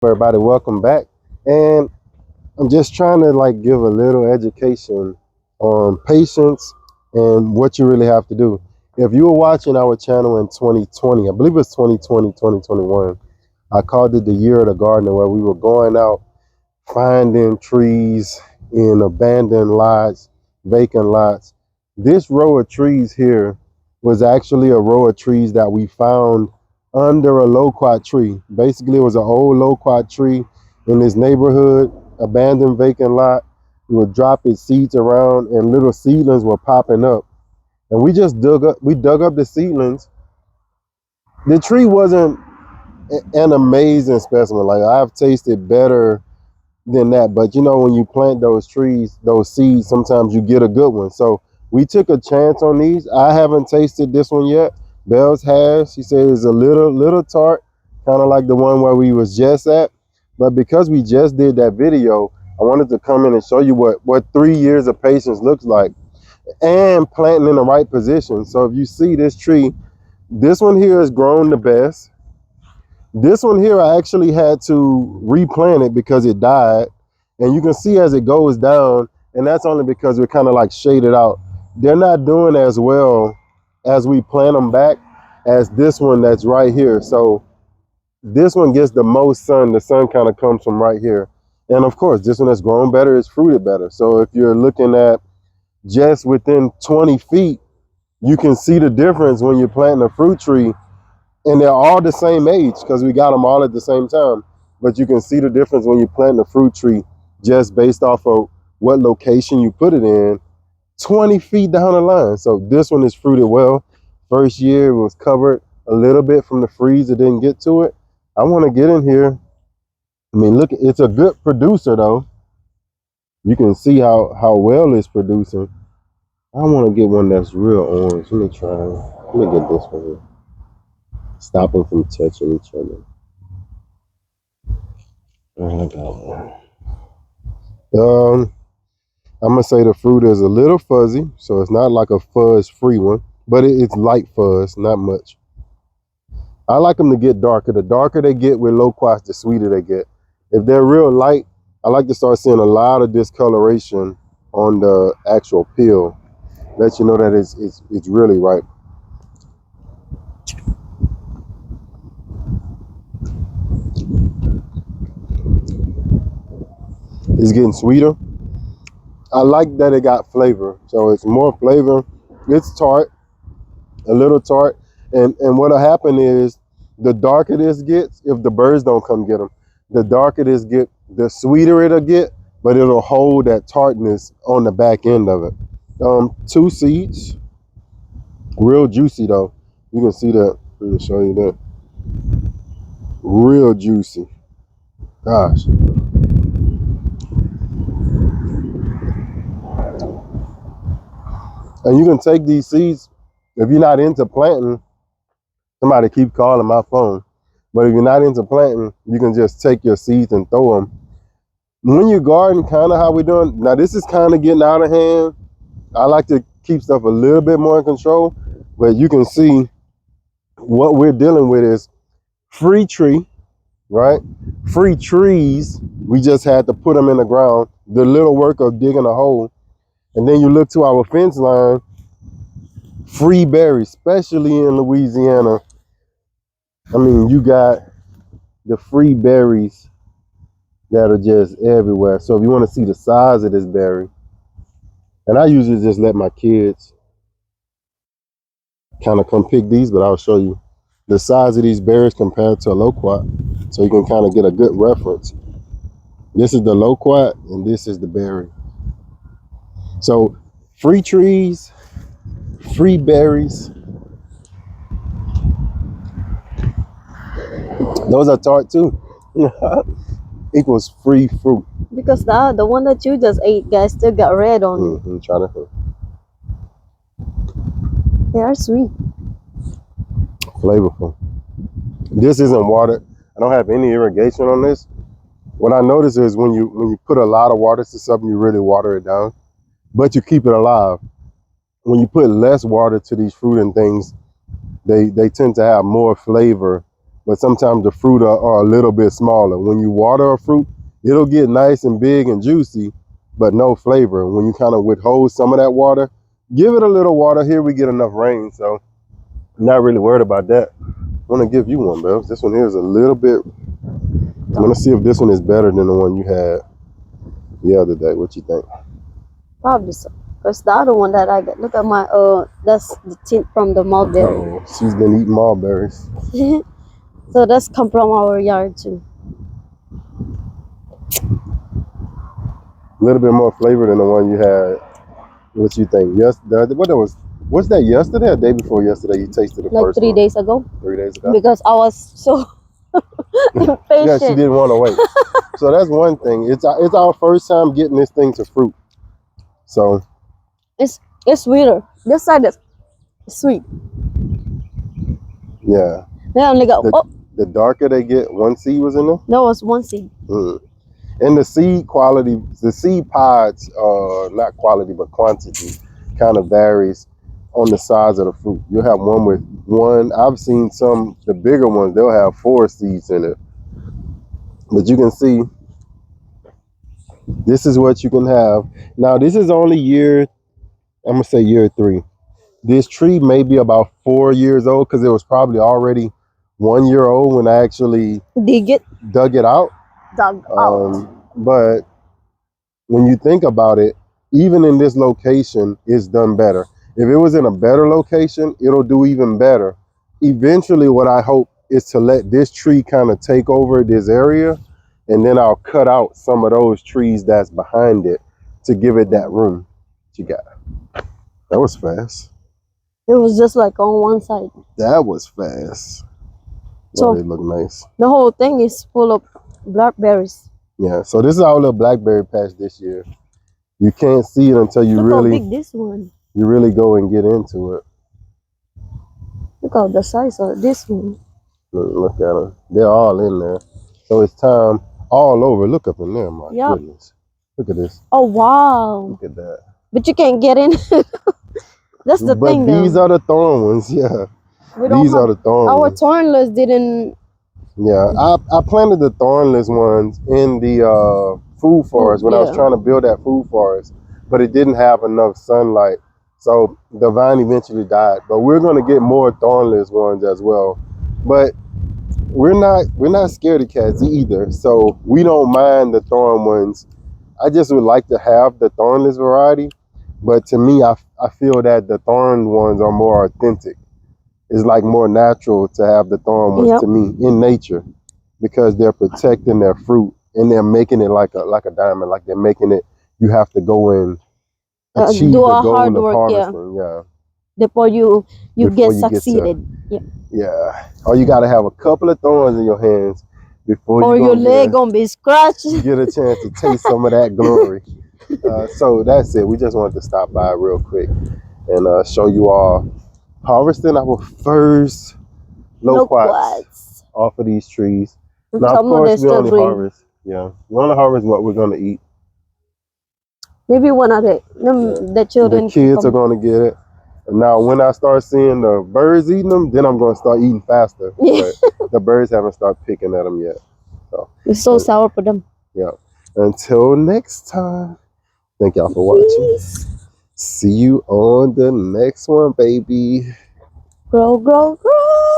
Everybody, welcome back. And I'm just trying to like give a little education on patience and what you really have to do. If you were watching our channel in 2020, I believe it's 2020, 2021, I called it the year of the gardener, where we were going out finding trees in abandoned lots, vacant lots. This row of trees here was actually a row of trees that we found under a loquat tree. Basically, it was an old loquat tree in this neighborhood, abandoned vacant lot. We would drop its seeds around and little seedlings were popping up. And we dug up the seedlings. The tree wasn't an amazing specimen. Like, I've tasted better than that, but you know, when you plant those trees, those seeds, sometimes you get a good one. So we took a chance on these. I haven't tasted this one yet. Bells has. She said it's a little tart, kind of like the one where we was just at. But because we just did that video, I wanted to come in and show you what 3 years of patience looks like, and planting in the right position. So if you see this tree, this one here has grown the best. This one here, I actually had to replant it because it died. And you can see as it goes down, and that's only because we're kind of like shaded out. They're not doing as well as we plant them back as this one that's right here. So this one gets the most sun. The sun kind of comes from right here. And of course, this one has grown better, it's fruited better. So if you're looking at just within 20 feet, you can see the difference when you're planting a fruit tree, and they're all the same age because we got them all at the same time. But you can see the difference when you plant a fruit tree just based off of what location you put it in 20 feet down the line. So this one is fruited well. First year it was covered a little bit from the freeze. It didn't get to it. I want to get in here. I mean, look, it's a good producer though. You can see how well it's producing. I want to get one that's real orange. Let me try. Let me get this one here. Stop them from touching each other. I got one. I'm gonna say the fruit is a little fuzzy, so it's not like a fuzz-free one, but it's light fuzz, not much. I like them to get darker. The darker they get with loquats, the sweeter they get. If they're real light, I like to start seeing a lot of discoloration on the actual peel. Let you know that it's really ripe. It's getting sweeter. I like that it got flavor, so it's more flavor. It's tart, a little tart, and what'll happen is the darker this gets, if the birds don't come get them, the darker this get, the sweeter it'll get, but it'll hold that tartness on the back end of it. 2 seeds, real juicy though. You can see that. Let me show you that. Real juicy. Gosh. And you can take these seeds, if you're not into planting, somebody keep calling my phone. But if you're not into planting, you can just take your seeds and throw them. When you garden, kind of how we're doing, now this is kind of getting out of hand. I like to keep stuff a little bit more in control, but you can see what we're dealing with is free tree, right? Free trees, we just had to put them in the ground. The little work of digging a hole. And then you look to our fence line, free berries, especially in Louisiana. I mean, you got the free berries that are just everywhere. So if you want to see the size of this berry, and I usually just let my kids kind of come pick these, but I'll show you the size of these berries compared to a loquat, so you can kind of get a good reference. This is the loquat, and this is the berry. So free trees, free berries. Those are tart too. Equals free fruit. Because the one that you just ate, guys, still got red on it. Try to. They are sweet. Flavorful. This isn't watered. I don't have any irrigation on this. What I notice is when you put a lot of water to something, you really water it down, but you keep it alive. When you put less water to these fruit and things, they tend to have more flavor but sometimes the fruit are a little bit smaller. When you water a fruit, it'll get nice and big and juicy, but no flavor. When you kind of withhold some of that water, give it a little water. Here we get enough rain, so I'm not really worried about that. I want to give you one, Bells. This one here is a little bit. I'm gonna see if this one is better than the one you had the other day. What you think? Probably so. Because the other one that I got, look at my, that's the tint from the mulberry. Oh, she's been eating mulberries. So that's come from our yard too. A little bit more flavor than the one you had. What you think? Yes, what's that? Yesterday or day before yesterday? You tasted the Like first 3 one. days ago. 3 days ago. Because I was so impatient. Yeah, she didn't want to wait. So that's one thing. It's our first time getting this thing to fruit. So It's sweeter. This side is sweet. yeah. They only got The darker they get, one seed was in there. that was one seed. And the seed quality, the seed pods, not quality but quantity, kind of varies on the size of the fruit. You'll have one with one. I've seen some, the bigger ones, they'll have 4 seeds in it. But you can see, this is what you can have. Now, this is only I'm gonna say year 3. This tree may be about 4 years old because it was probably already 1 year old when I actually dug it out. But when you think about it, even in this location, it's done better. If it was in a better location, it'll do even better. Eventually, what I hope is to let this tree kind of take over this area, and then I'll cut out some of those trees that's behind it to give it that room. What you got? That was fast. It was just like on one side. That was fast. So they look nice. The whole thing is full of blackberries. Yeah, so this is our little blackberry patch this year. You can't see it until you Look how big this one. You really go and get into it. Look how the size of this one. Look at them. They're all in there. So it's time all over. Look up in there, my goodness. Look at this. Oh, wow. Look at that. But you can't get in. That's the thing, But these are the thorn ones, yeah. These are the thorn ones. Our thornless didn't. Yeah, I planted the thornless ones in the food forest when I was trying to build that food forest, but it didn't have enough sunlight. So the vine eventually died. But we're gonna get more thornless ones as well. But we're not scared of cats either. So we don't mind the thorn ones. I just would like to have the thornless variety. But to me, I feel that the thorn ones are more authentic. It's like more natural to have the thorn ones to me in nature, because they're protecting their fruit and they're making it like a diamond. Like they're making it, you have to go and achieve the goal of harvesting. Before you get succeeded. Yeah. Or you got to have a couple of thorns in your hands before or your leg gonna be scratched. Get a chance to taste some of that glory. So that's it. We just wanted to stop by real quick and show you all harvesting our first loquats off of these trees. Now, of course, we only harvest. Yeah, we only harvest what we're gonna eat. Maybe one of the children. The kids are gonna get it. And now, when I start seeing the birds eating them, then I'm gonna start eating faster. But the birds haven't started picking at them yet. So it's so sour for them. Yeah. Until next time. Thank y'all for watching. See you on the next one, baby. Grow, grow, grow.